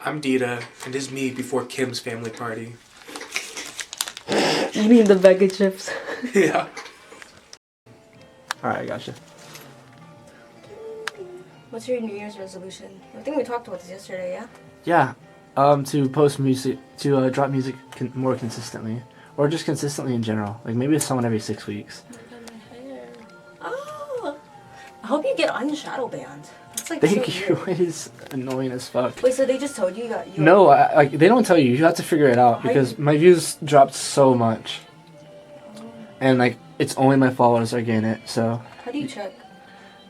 I'm Dita, and this is me before Kim's family party. You mean the bag of chips? Yeah. Alright, I gotcha. What's your New Year's resolution? I think we talked about this yesterday, yeah? Yeah, to post music, to drop music more consistently. Or just consistently in general. Like maybe someone every 6 weeks. Oh! I hope you get unshadow banned. That's like Thank so you. weird. It is annoying as fuck. Wait, so they just told you you got... No, like they don't tell you. You have to figure it out because my views dropped so much. And like it's only my followers are getting it, so... How do you check?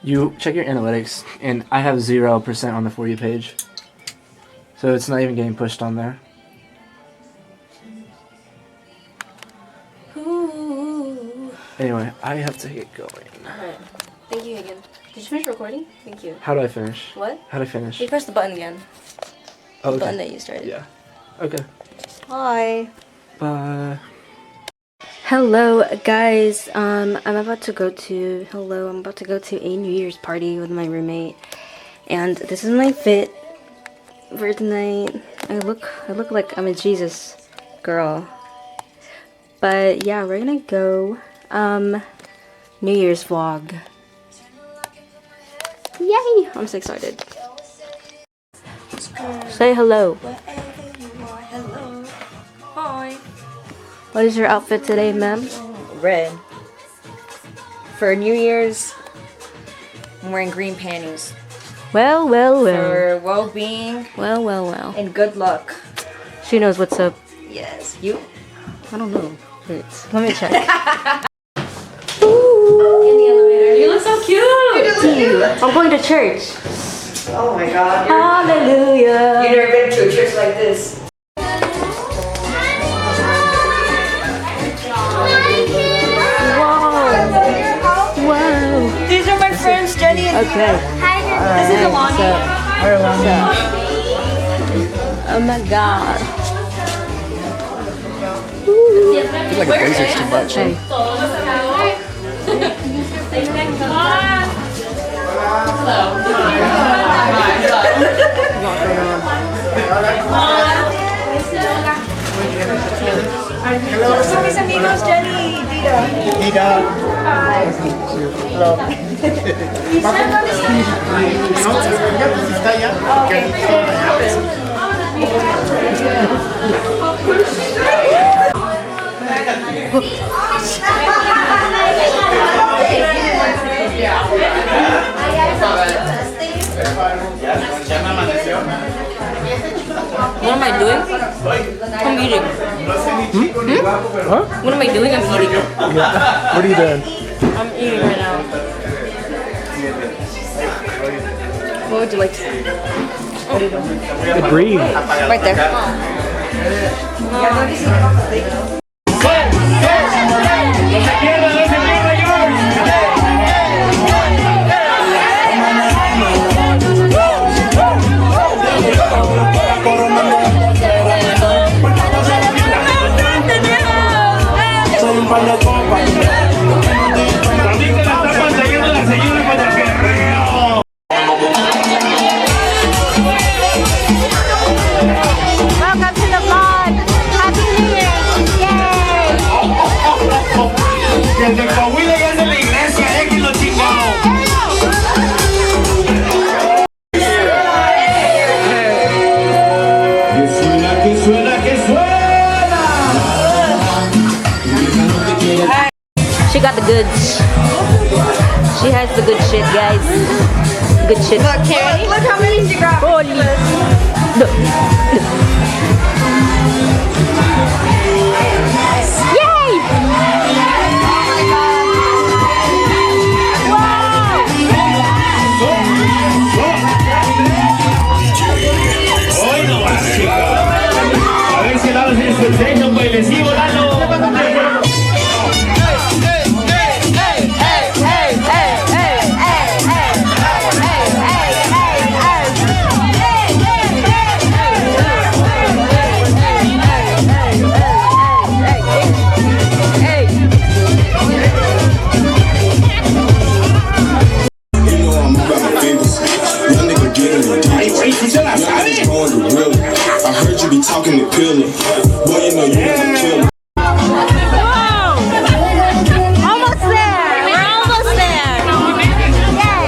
You check your analytics, and I have 0% on the For You page. So it's not even getting pushed on there. Ooh. Anyway, I have to get going. Alright. Thank you again. Did you finish recording? Thank you. How do I finish? What? How do I finish? You press the button again. Oh, The okay. button that you started. Yeah. Okay. Bye. Bye. Hello guys, I'm about to go to a New Year's party with my roommate, and this is my fit for tonight. I look like I'm a Jesus girl, but yeah, we're gonna go New Year's vlog. Yay! I'm so excited. Say hello. Hi. What is your outfit today, ma'am? Red. For New Year's, I'm wearing green panties. Well, well, well. For well-being Well, well, well. and good luck. She knows what's up. Yes. You? I don't know. Wait, let me check. In the elevator. You look so cute. I'm going to church. Oh my god. Hallelujah. You've never been to a church like this. Wow. These are my friends, Jenny and Okay. This is Alani. Oh my god. I feel like a blazer's too much. Hey. Son mis amigos, Jenny y Dita. What am I doing? I'm eating. Huh? What am I doing? I'm eating. Yeah. What are you doing? I'm eating right now. What would you like to see? The green. Right there. Welcome to the vlog. Happy New Year. Yay. Que el de Coahuila ya es de la iglesia, que lo chingado. Que suena, que suena, que suena. She got the goods. She has the good shit, guys. Good shit. Look, Carrie. Look how many she got. Holy. Look. Yay! Hoy no va, chico. A ver si Lalo tiene su enseño, un bailecivo, Lalo. killer. Boy, you know you a killer. Almost there! We're almost there! Yay!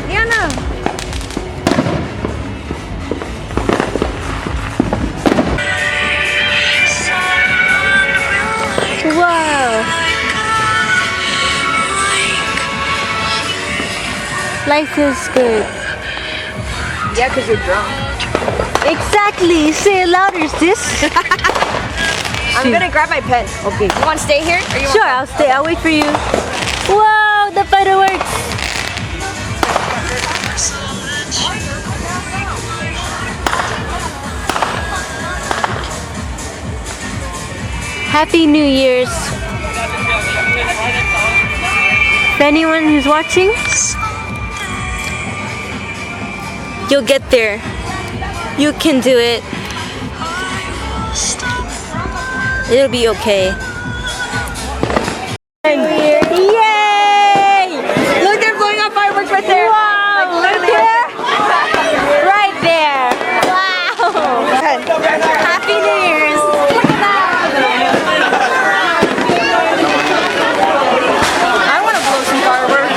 Diana! Wow! Life is good. Yeah, because you're drunk. Exactly! Say it louder, sis! I'm gonna grab my pen. Okay. You want to stay here? Or you Sure, I'll stay. I'll wait for you. Wow, the fireworks! Happy New Year's. For anyone who's watching, you'll get there. You can do it. It'll be okay. Yay! Look, they're blowing up fireworks right there. Wow! Like, Look there! Right there! Wow! Happy New Year's! Look at that! I want to blow some fireworks.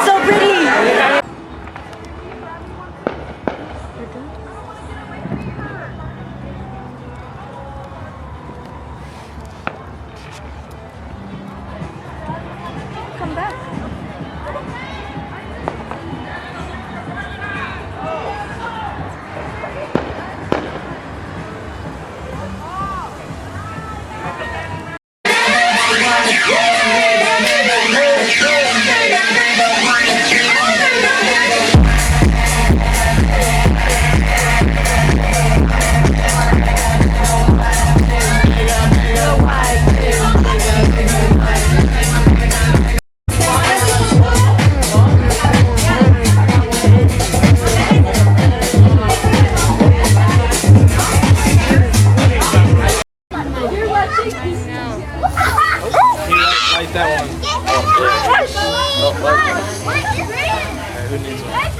So pretty! Come back. Light that one. Who needs one?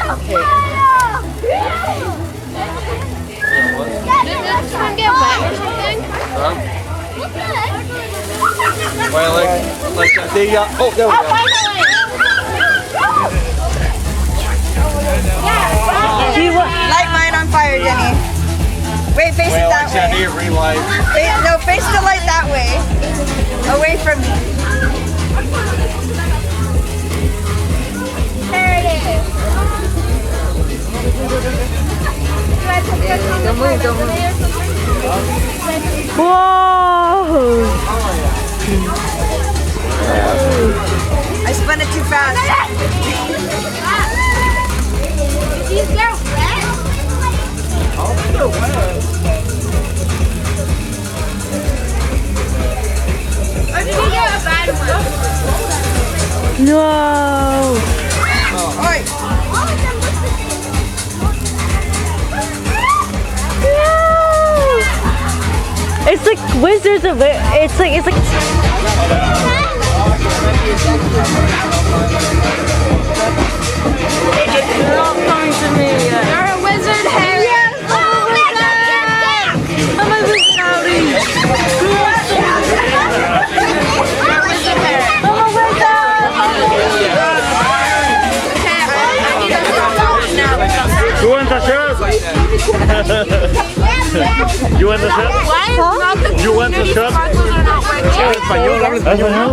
Why like that? There you go. Oh, there we go. Light mine on fire, Jenny. Wait, face it that way. Relight. No, face the light that way. Away from me. There it is. Don't move, don't move. Whoa! I spun it too fast. These girls wet? Or did you get a bad one? No! Oi. It's like Wizards of it. It's like they're all coming to me. You're a wizard, Harry. Yes, I'm a wizard, Harry. I'm a wizard. You want the shirt? You want the shirt? Why is not the You want the community shirt? sparklers are not working? Español, habla español.